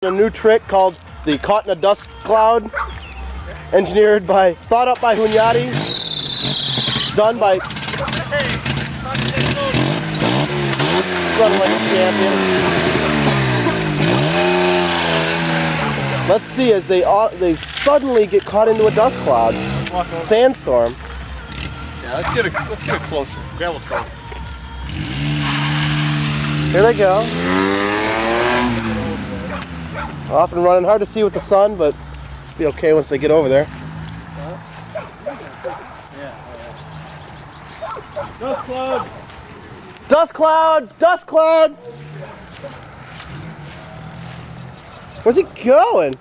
A new trick called the Caught in a Dust Cloud, thought up by Hunyadi, done by Run Like a Champion. Let's see as they suddenly get caught into a dust cloud, sandstorm. Yeah, let's get it closer. Gravel storm. Here they go. Off and running, hard to see with the sun, but it'll be okay once they get over there. Dust cloud! Dust cloud! Dust cloud! Where's he going? He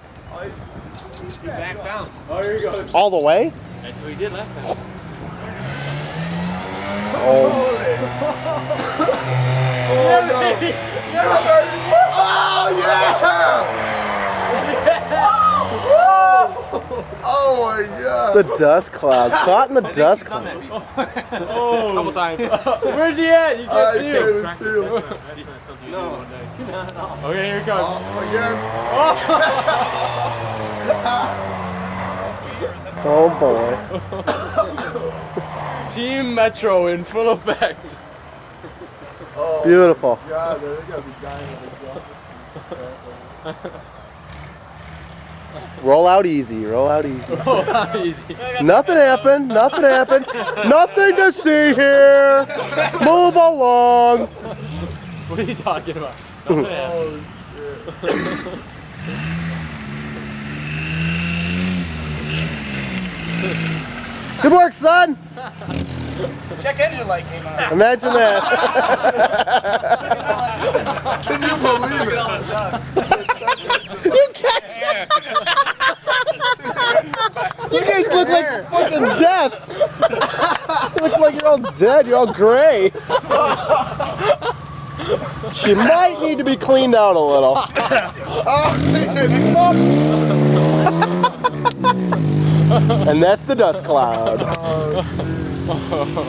backed down. Oh, here he goes. All the way? That's what he did last time. Oh. Oh no! Oh yeah! Oh my god! The dust cloud. Caught in the dust cloud. Oh! Couple times. Where's he at? You can't see him. No. Okay, here he comes. Oh, again. Oh boy. Team Metro in full effect. Oh, Beautiful. God, they're gonna be dying of Roll out easy. Roll out easy. Oh, easy. Nothing happened. Nothing happened. Nothing to see here. Move along. What are you talking about? Nothing happened. Good work, son. Check engine light came on. Imagine that. Can you believe it? You guys look like fucking death. You look like you're all dead. You're all gray. She might need to be cleaned out a little. And that's the dust cloud. Oh,